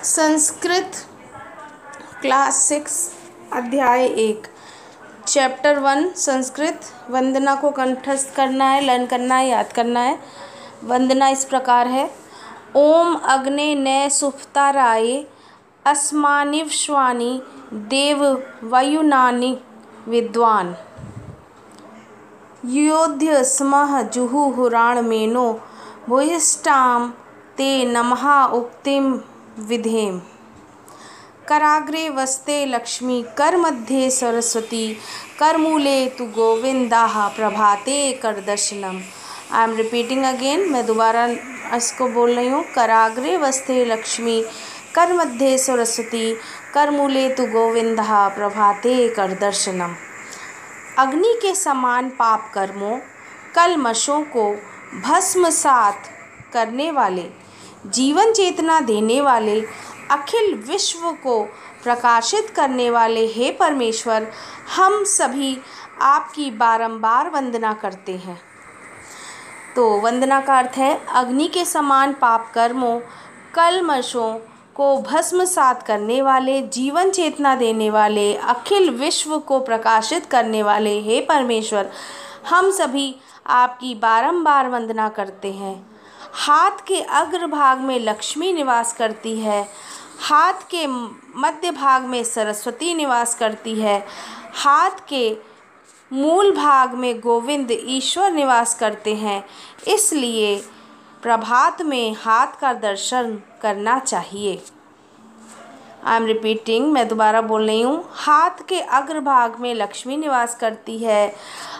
Sanskrit class 6 अध्याय 1 chapter 1 Sanskrit. वंदना को कंठस्थ करना है, लर्न करना है, याद करना है। वंदना इस प्रकार है। ओम अग्ने नय सुप्ताराये अस्मानिश्वानि देव वयुनानि विद्वान योध्य स्मः जुहुहुराणमेनो भूयिष्ठां ते नमः उक्तिं विधेम। कराग्रे वस्ते लक्ष्मी करमध्ये सरस्वती करमूले तु गोविंदाः प्रभाते कर दर्शनम। आई एम रिपीटिंग अगेन, मैं दोबारा इसको बोल रही हूँ। कराग्रे वस्ते लक्ष्मी करमध्ये सरस्वती करमूले तु गोविंदाः प्रभाते कर दर्शनम। अग्नि के समान पाप कर्मों कल्मशों को भस्मसात करने वाले, जीवन चेतना देने वाले, अखिल विश्व को प्रकाशित करने वाले हे परमेश्वर, हम सभी आपकी बारंबार वंदना करते हैं। तो वंदना का अर्थ है अग्नि के समान पाप कर्मों कल्मशों को भस्मसात करने वाले, जीवन चेतना देने वाले, अखिल विश्व को प्रकाशित करने वाले हे परमेश्वर, हम सभी आपकी बारंबार वंदना करते हैं। हाथ के अग्रभाग में लक्ष्मी निवास करती है, हाथ के मध्य भाग में सरस्वती निवास करती है, हाथ के मूल भाग में गोविंद ईश्वर निवास करते हैं। इसलिए प्रभात में हाथ का दर्शन करना चाहिए। आई एम रिपीटिंग, मैं दोबारा बोल रही हूँ। हाथ के अग्रभाग में लक्ष्मी निवास करती है,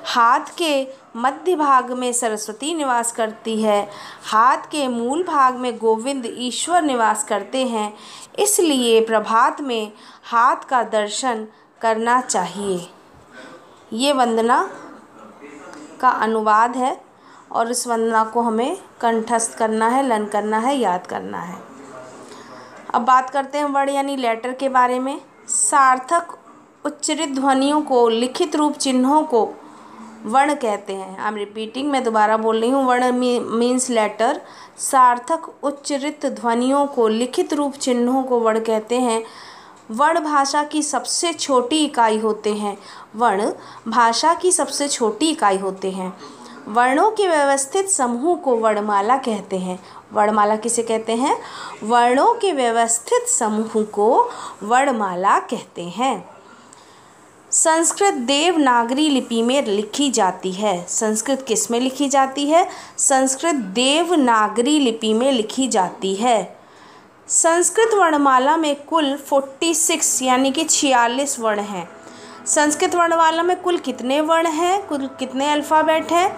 हाथ के मध्य भाग में सरस्वती निवास करती है, हाथ के मूल भाग में गोविंद ईश्वर निवास करते हैं। इसलिए प्रभात में हाथ का दर्शन करना चाहिए। ये वंदना का अनुवाद है और इस वंदना को हमें कंठस्थ करना है, लर्न करना है, याद करना है। अब बात करते हैं वर्ड यानी लेटर के बारे में। सार्थक उच्चरित ध्वनियों को, लिखित रूप चिन्हों को वर्ण कहते हैं। आई एम रिपीटिंग, मैं दोबारा बोल रही हूँ। वर्ण मीन्स लेटर। सार्थक उच्चरित ध्वनियों को, लिखित रूप चिन्हों को वर्ण कहते हैं। वर्ण भाषा की सबसे छोटी इकाई होते हैं। वर्ण भाषा की सबसे छोटी इकाई होते हैं। वर्णों के व्यवस्थित समूह को वर्णमाला कहते हैं। वर्णमाला किसे कहते हैं? वर्णों के व्यवस्थित समूह को वर्णमाला कहते हैं। संस्कृत देवनागरी लिपि में लिखी जाती है। संस्कृत किस में लिखी जाती है? संस्कृत देवनागरी लिपि में लिखी जाती है। संस्कृत वर्णमाला में कुल 46 यानी कि 46 वर्ण हैं। संस्कृत वर्णमाला में कुल कितने वर्ण हैं? कुल कितने अल्फ़ाबेट हैं?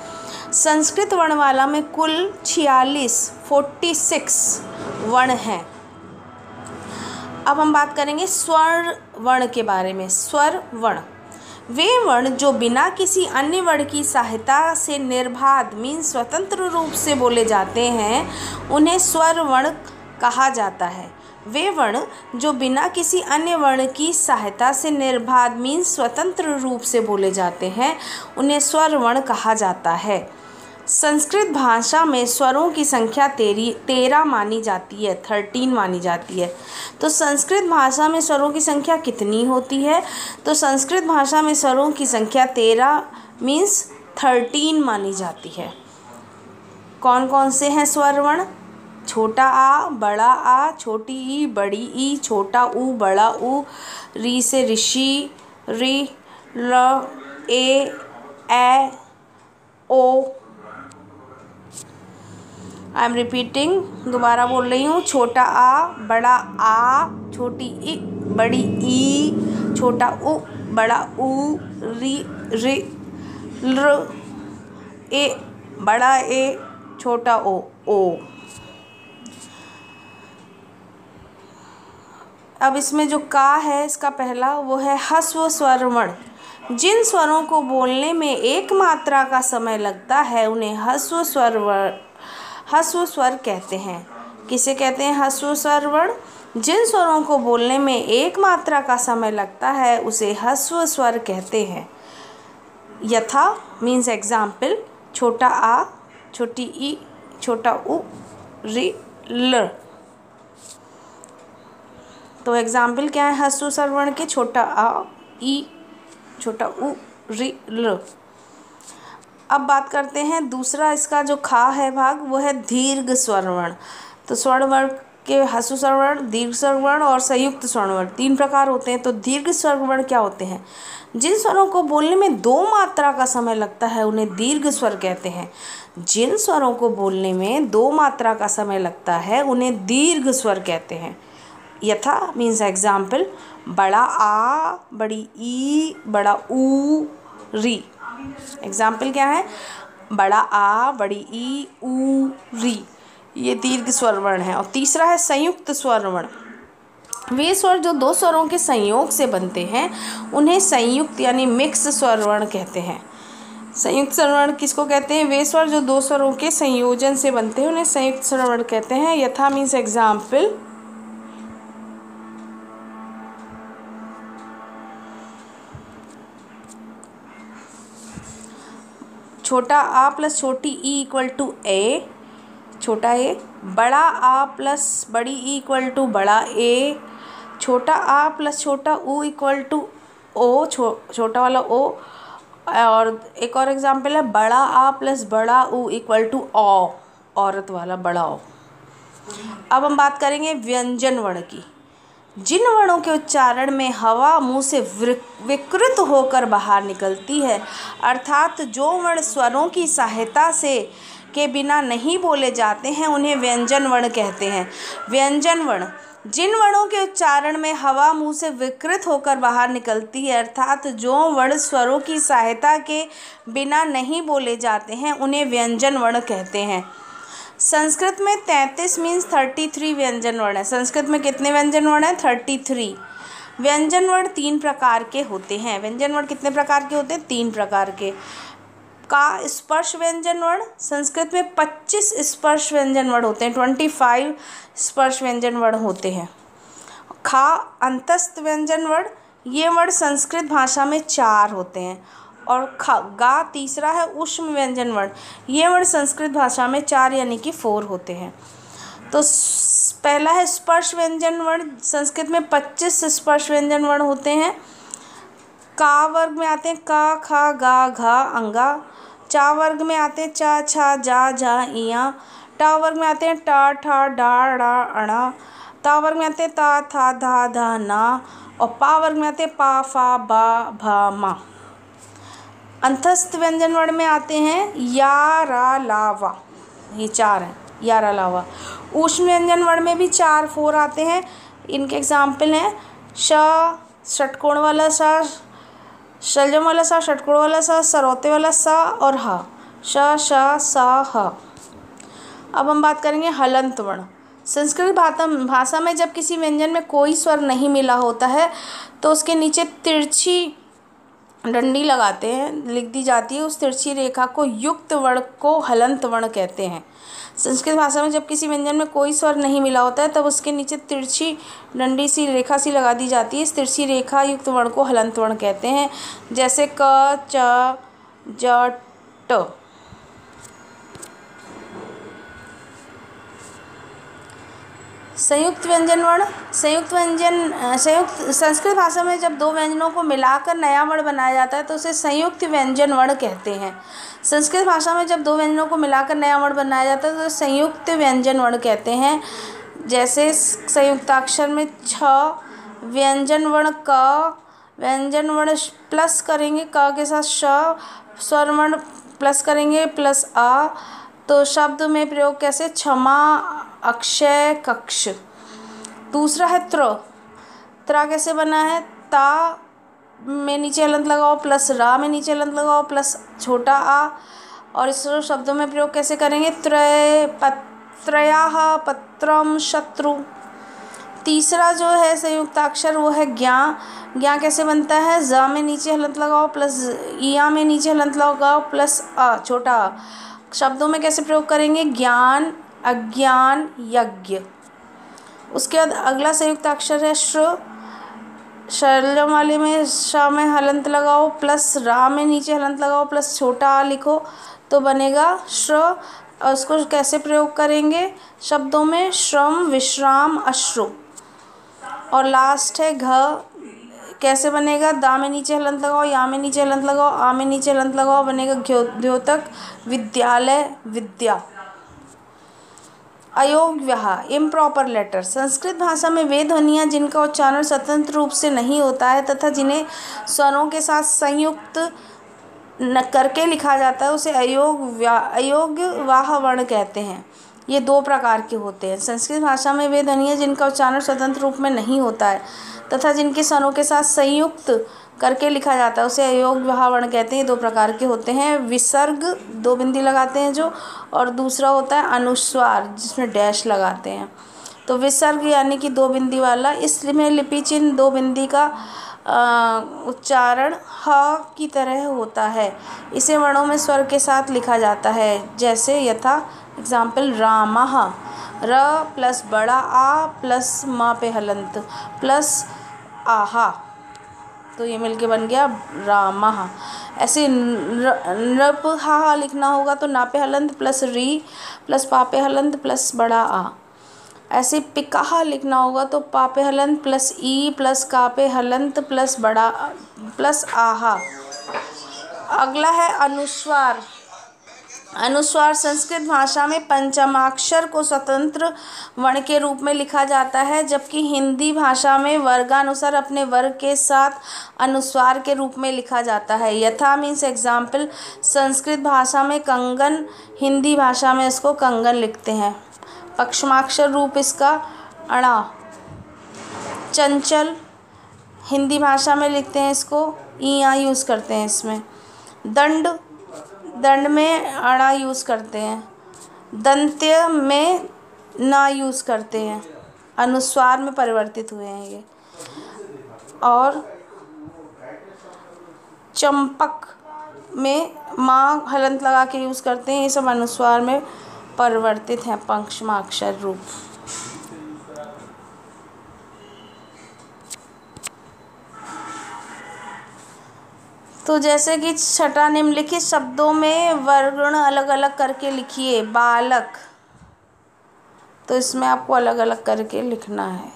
संस्कृत वर्णमाला में कुल 46 वर्ण हैं। अब हम बात करेंगे स्वर वर्ण के बारे में। स्वर वर्ण वे वर्ण जो बिना किसी अन्य वर्ण की सहायता से निर्बाध मीन्स स्वतंत्र रूप से बोले जाते हैं, उन्हें स्वर वर्ण कहा जाता है। वे वर्ण जो बिना किसी अन्य वर्ण की सहायता से निर्बाध मीन्स स्वतंत्र रूप से बोले जाते हैं, उन्हें स्वर वर्ण कहा जाता है। संस्कृत भाषा में स्वरों की संख्या 13 मानी जाती है, 13 मानी जाती है। तो संस्कृत भाषा में स्वरों की संख्या कितनी होती है? तो संस्कृत भाषा में स्वरों की संख्या 13 मीन्स 13 मानी जाती है। कौन कौन से हैं स्वर वर्ण? छोटा आ, बड़ा आ, छोटी ई, बड़ी ई, छोटा ऊ, बड़ा ऊ, री से ऋषि, रि, र, ए, ओ। आई एम रिपीटिंग, दोबारा बोल रही हूँ। छोटा आ, बड़ा आ, छोटी ई, बड़ी ई, छोटा उ, बड़ा ऊ, री, रि, र, ए, बड़ा ए, छोटा ओ। अब इसमें जो का है इसका पहला वो है ह्रस्व स्वर वर्ण। जिन स्वरों को बोलने में एक मात्रा का समय लगता है उन्हें ह्रस्व स्वर कहते हैं। किसे कहते हैं ह्रस्व स्वर वर्ण? जिन स्वरों को बोलने में एक मात्रा का समय लगता है उसे ह्रस्व स्वर कहते हैं। यथा मीन्स एग्जाम्पल, छोटा आ, छोटी ई, छोटा उ, रि, ल। तो एग्जाम्पल क्या है हसु स्वरवर्ण के, छोटा आ, ई, छोटा उ, री, ल। अब बात करते हैं दूसरा इसका जो खा है भाग, वो है दीर्घ स्वरवर्ण। तो स्वरवर्ण के हसु स्वरवर्ण, दीर्घ स्वरवर्ण और संयुक्त स्वरवर्ण 3 प्रकार होते हैं। तो दीर्घ स्वरवर्ण क्या होते हैं? जिन स्वरों को बोलने में 2 मात्रा का समय लगता है उन्हें दीर्घ स्वर कहते हैं। जिन स्वरों को बोलने में 2 मात्रा का समय लगता है उन्हें दीर्घ स्वर कहते हैं। यथा मीन्स एग्जाम्पल, बड़ा आ, बड़ी ई, बड़ा ऊ, री। एग्जाम्पल क्या है? बड़ा आ, बड़ी ई, ऊ, री, ये दीर्घ स्वरवर्ण है। और तीसरा है संयुक्त स्वरवर्ण। वे स्वर जो 2 स्वरों के संयोग से बनते हैं उन्हें संयुक्त यानी मिक्स स्वरवर्ण कहते हैं। संयुक्त स्वरवर्ण किसको कहते हैं? वे स्वर जो 2 स्वरों के संयोजन से बनते हैं उन्हें संयुक्त स्वरवर्ण कहते हैं। यथा मीन्स एग्जाम्पल, छोटा आ प्लस छोटी ई इक्वल टू ए, छोटा ए। बड़ा आ प्लस बड़ी ई इक्वल टू बड़ा ए। छोटा आ प्लस छोटा ऊ इक्वल टू ओ, छोटा वाला ओ। और एक और एग्जाम्पल है, बड़ा आ प्लस बड़ा ऊ इक्वल टू औ, औरत वाला बड़ा ओ। अब हम बात करेंगे व्यंजन वर्ण की। जिन वर्णों के उच्चारण में हवा मुंह से विकृत होकर बाहर निकलती है, अर्थात जो वर्ण स्वरों की सहायता से के बिना नहीं बोले जाते हैं उन्हें व्यंजन वर्ण कहते हैं। व्यंजन वर्ण जिन वर्णों के उच्चारण में हवा मुंह से विकृत होकर बाहर निकलती है, अर्थात जो वर्ण स्वरों की सहायता के बिना नहीं बोले जाते हैं उन्हें व्यंजन वर्ण कहते हैं। संस्कृत में 33 मीन्स 33 व्यंजन वर्ण है। संस्कृत में कितने व्यंजन वर्ण हैं? 33। व्यंजन वर्ण 3 प्रकार के होते हैं। व्यंजन वर्ण कितने प्रकार के होते हैं? 3 प्रकार के। का स्पर्श व्यंजन वर्ण, संस्कृत में 25 स्पर्श व्यंजन वर्ण होते हैं, 25 स्पर्श व्यंजन वर्ण होते हैं। खा अंतस्थ व्यंजन वर्ण, ये वर्ण संस्कृत भाषा में 4 होते हैं। और गा तीसरा है ऊष्म व्यंजन वर्ण, ये वर्ण संस्कृत भाषा में 4 यानी कि 4 होते हैं। तो पहला है स्पर्श व्यंजन वर्ण, संस्कृत में 25 स्पर्श व्यंजन वर्ण होते हैं। का वर्ग में आते हैं का, खा, गा, घा, अंगा। चा वर्ग में आते हैं चा, छा, जा, झा, इया। टा वर्ग में आते हैं टा, ठा, डा, डा, अणा। ता वर्ग में आते हैं ता, था, धा, धा, ना। और पा वर्ग में आते हैं पा, फा, बा, भा, मा। अंतस्थ व्यंजन वर्ण में आते हैं या, रा, ला, वा, ये 4 हैं, या, रा, ला, वा। ऊष्म व्यंजन वर्ण में भी 4 आते हैं। इनके एग्जाम्पल हैं श, षटकोण वाला सा, शलजम वाला सा, षटकोण वाला सा, सरौते वाला सा और हा। श, श, सा, ह। अब हम बात करेंगे हलंत वर्ण। संस्कृत भाषा में जब किसी व्यंजन में कोई स्वर नहीं मिला होता है तो उसके नीचे तिरछी डंडी लगाते हैं, लिख दी जाती है। उस तिरछी रेखा को युक्त वर्ण को हलंत वर्ण कहते हैं। संस्कृत भाषा में जब किसी व्यंजन में कोई स्वर नहीं मिला होता है तब उसके नीचे तिरछी डंडी सी रेखा सी लगा दी जाती है। इस तिरछी रेखा युक्त वर्ण को हलंत वर्ण कहते हैं। जैसे क, च, ज, ट। संयुक्त व्यंजन वर्ण, संयुक्त संस्कृत भाषा में जब 2 व्यंजनों को मिलाकर नया वर्ण बनाया जाता है तो उसे संयुक्त व्यंजन वर्ण कहते हैं। संस्कृत भाषा में जब 2 व्यंजनों को मिलाकर नया वर्ण बनाया जाता है तो संयुक्त व्यंजन वर्ण कहते हैं। जैसे संयुक्ताक्षर में छ, व्यंजन वर्ण क, व्यंजन वर्ण प्लस करेंगे क के साथ श, स्वर वर्ण प्लस करेंगे प्लस आ। तो शब्द में प्रयोग कैसे? क्षमा, अक्षय, कक्ष। दूसरा है त्रा कैसे बना है? ता में नीचे हलंत लगाओ प्लस रा में नीचे हलंत लगाओ प्लस छोटा आ। और इस शब्दों में प्रयोग कैसे करेंगे? त्रयाः पत्रम शत्रु। तीसरा जो है संयुक्ताक्षर वो है ज्ञा। ज्ञा कैसे बनता है? जा में नीचे हलंत लगाओ प्लस इया में नीचे हलंत लगाओ प्लस आ, छोटा आ। शब्दों में कैसे प्रयोग करेंगे? ज्ञान, अज्ञान, यज्ञ। उसके बाद अगला संयुक्ताक्षर है श्र। शलजम वाले में श में हलंत लगाओ प्लस रा में नीचे हलंत लगाओ प्लस छोटा आ लिखो तो बनेगा श्र। और उसको कैसे प्रयोग करेंगे शब्दों में? श्रम, विश्राम, अश्रु। और लास्ट है घ। कैसे बनेगा? दा में नीचे हलंत लगाओ, या में नीचे हलंत लगाओ, आ में नीचे हलंत लगाओ, बनेगा द्योतक विद्यालय विद्या। अयोग्यः इम्प्रॉपर लेटर। संस्कृत भाषा में वे ध्वनियाँ जिनका उच्चारण स्वतंत्र रूप से नहीं होता है तथा जिन्हें स्वरों के साथ संयुक्त न करके लिखा जाता है उसे अयोग्यवाह वर्ण कहते हैं। ये दो प्रकार के होते हैं। संस्कृत भाषा में वे ध्वनियाँ जिनका उच्चारण स्वतंत्र रूप में नहीं होता है तथा जिनके स्वरों के साथ संयुक्त करके लिखा जाता है उसे अयोग्यवाह वर्ण कहते हैं। ये दो प्रकार के होते हैं। विसर्ग, दो बिंदी लगाते हैं जो, और दूसरा होता है अनुस्वार जिसमें डैश लगाते हैं। तो विसर्ग यानी कि दो बिंदी वाला, इसमें लिपि चिन्ह दो बिंदी का उच्चारण ह की तरह होता है। इसे वर्णों में स्वर के साथ लिखा जाता है, जैसे यथा एग्जाम्पल रामः, र प्लस बड़ा आ प्लस माँ पे हलंत प्लस आहा, तो ये मिलके बन गया रामः। ऐसे नृपहा लिखना होगा तो ना पे हलंत प्लस री प्लस पा पे हलंत प्लस बड़ा आ। ऐसे पिकाहा लिखना होगा तो पा पे हलंत प्लस ई प्लस का पे हलंत प्लस बड़ा प्लस आहा। अगला है अनुस्वार। अनुस्वार संस्कृत भाषा में पंचमाक्षर को स्वतंत्र वर्ण के रूप में लिखा जाता है, जबकि हिंदी भाषा में वर्गानुसार अपने वर्ग के साथ अनुस्वार के रूप में लिखा जाता है। यथा मीन्स एग्जाम्पल, संस्कृत भाषा में कंगन, हिंदी भाषा में इसको कंगन लिखते हैं। पक्षमाक्षर रूप इसका अणा। चंचल, हिंदी भाषा में लिखते हैं इसको ई आ यूज़ करते हैं इसमें। दंड, दंड में अड़ा यूज़ करते हैं। दंत्य में ना यूज़ करते हैं, अनुस्वार में परिवर्तित हुए हैं ये। और चंपक में माँ हलंत लगा के यूज़ करते हैं। ये सब अनुस्वार में परिवर्तित हैं पंचमाक्षर रूप। तो जैसे कि छठा, निम्नलिखित शब्दों में वर्ण अलग अलग करके लिखिए। बालक, तो इसमें आपको अलग अलग करके लिखना है।